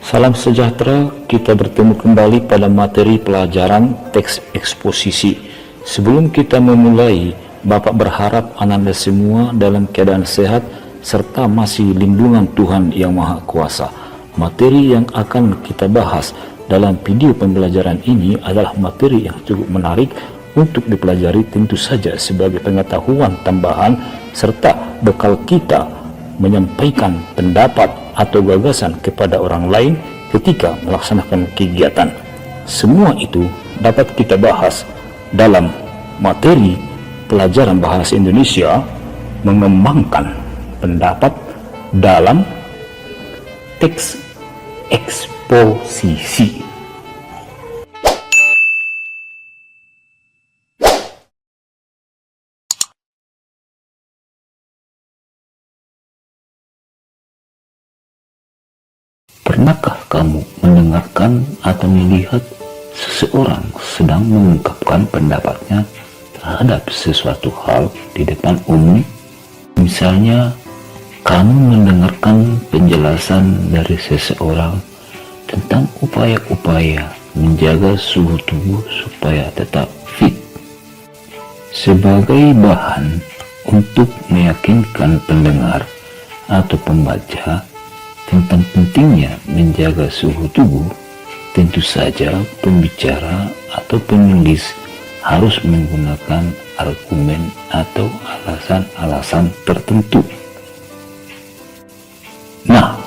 Salam sejahtera, kita bertemu kembali pada materi pelajaran teks eksposisi. Sebelum kita memulai, Bapak berharap Anda semua dalam keadaan sehat serta masih lindungan Tuhan Yang Maha Kuasa. Materi yang akan kita bahas dalam video pembelajaran ini adalah materi yang cukup menarik untuk dipelajari, tentu saja sebagai pengetahuan tambahan serta bekal kita menyampaikan pendapat atau gagasan kepada orang lain ketika melaksanakan kegiatan. Semua itu dapat kita bahas dalam materi pelajaran bahasa Indonesia mengembangkan pendapat dalam teks eksposisi. Pernahkah kamu mendengarkan atau melihat seseorang sedang mengungkapkan pendapatnya terhadap sesuatu hal di depan umum? Misalnya, kamu mendengarkan penjelasan dari seseorang tentang upaya-upaya menjaga suhu tubuh supaya tetap fit. Sebagai bahan untuk meyakinkan pendengar atau pembaca tentang pentingnya menjaga suhu tubuh, tentu saja pembicara atau penulis harus menggunakan argumen atau alasan-alasan tertentu. Nah,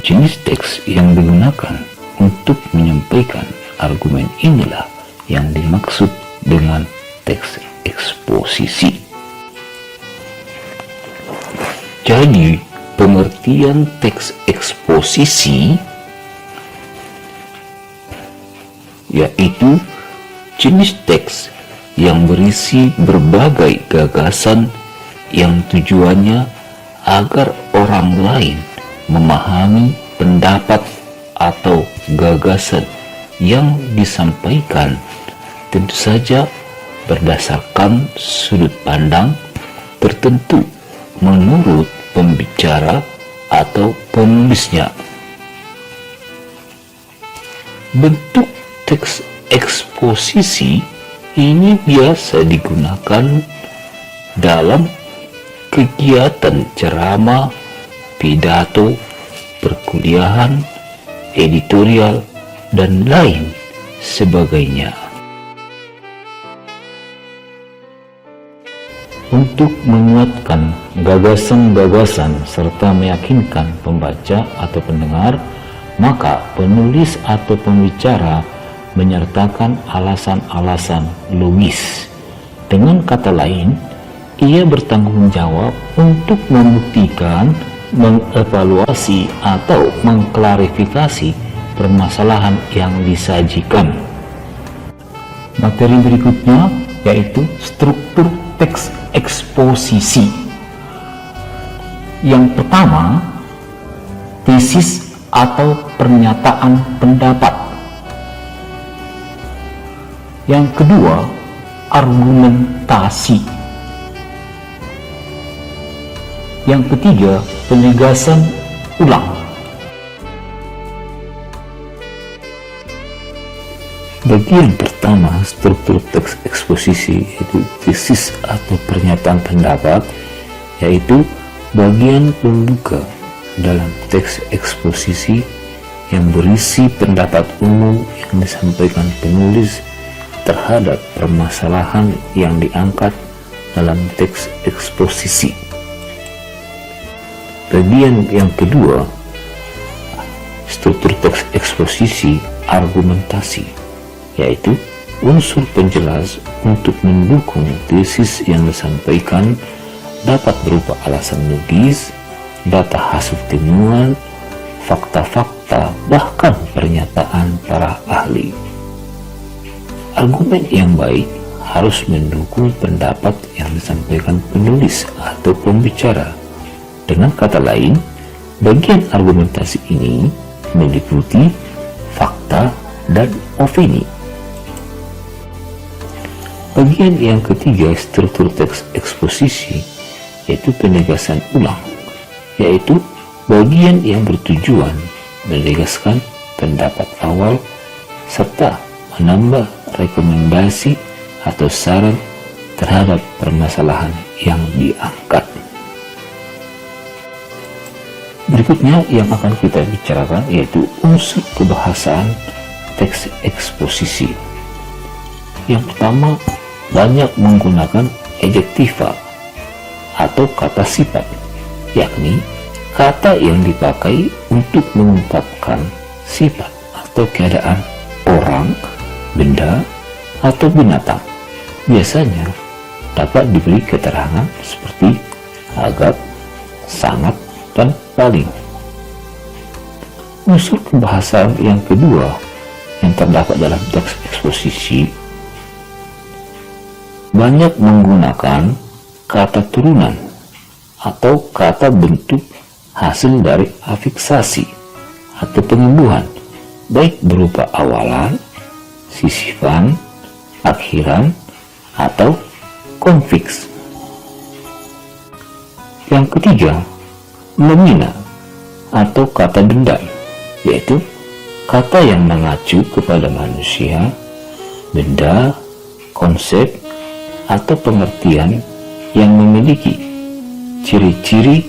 jenis teks yang digunakan untuk menyampaikan argumen inilah yang dimaksud dengan teks eksposisi. Jadi, pengertian teks eksposisi yaitu jenis teks yang berisi berbagai gagasan yang tujuannya agar orang lain memahami pendapat atau gagasan yang disampaikan, tentu saja berdasarkan sudut pandang tertentu menurut pembicara atau penulisnya. Bentuk teks eksposisi ini biasa digunakan dalam kegiatan ceramah, pidato, perkuliahan, editorial, dan lain sebagainya. Untuk menguatkan gagasan-gagasan serta meyakinkan pembaca atau pendengar, maka penulis atau pembicara menyertakan alasan-alasan logis. Dengan kata lain, ia bertanggung jawab untuk membuktikan, mengevaluasi atau mengklarifikasi permasalahan yang disajikan. Materi berikutnya yaitu struktur teks eksposisi. Yang pertama, tesis atau pernyataan pendapat. Yang kedua, argumentasi. Yang ketiga, penegasan ulang. Bagian pertama struktur teks eksposisi yaitu tesis atau pernyataan pendapat, yaitu bagian pembuka dalam teks eksposisi yang berisi pendapat umum yang disampaikan penulis terhadap permasalahan yang diangkat dalam teks eksposisi. Bagian yang kedua, struktur teks eksposisi argumentasi, yaitu unsur penjelas untuk mendukung tesis yang disampaikan dapat berupa alasan logis, data hasil temuan, fakta-fakta, bahkan pernyataan para ahli. Argumen yang baik harus mendukung pendapat yang disampaikan penulis atau pembicara. Dengan kata lain, bagian argumentasi ini meliputi fakta dan opini. Bagian yang ketiga struktur teks eksposisi yaitu penegasan ulang, yaitu bagian yang bertujuan menegaskan pendapat awal serta menambah rekomendasi atau saran terhadap permasalahan yang diangkat. Berikutnya yang akan kita bicarakan yaitu unsur kebahasaan teks eksposisi. Yang pertama, banyak menggunakan adjektiva atau kata sifat, yakni kata yang dipakai untuk mengungkapkan sifat atau keadaan orang, benda, atau binatang. Biasanya dapat diberi keterangan seperti agak, sangat, dan paling. Unsur kebahasaan yang kedua yang terdapat dalam teks eksposisi banyak menggunakan kata turunan atau kata bentuk hasil dari afiksasi atau penyembuhan, baik berupa awalan, sisifan, akhiran, atau konfiks. Yang ketiga, nomina atau kata dendam, yaitu kata yang mengacu kepada manusia, benda, konsep, atau pengertian yang memiliki ciri-ciri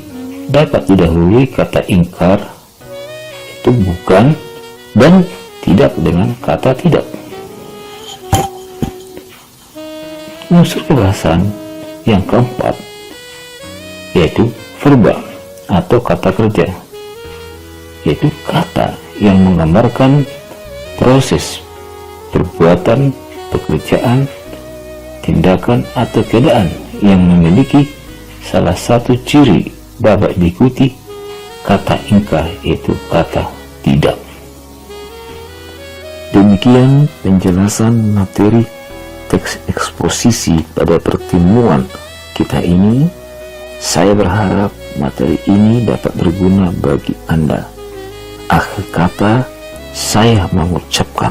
dapat didahului kata ingkar, itu bukan dan tidak dengan kata tidak. Unsur kebahasaan yang keempat yaitu verba atau kata kerja, yaitu kata yang menggambarkan proses, perbuatan, pekerjaan, tindakan, atau keadaan yang memiliki salah satu ciri dapat diikuti kata ingkar, yaitu kata tidak. Demikian penjelasan materi teks eksposisi pada pertemuan kita ini. Saya berharap materi ini dapat berguna bagi Anda. Akhir kata, saya mengucapkan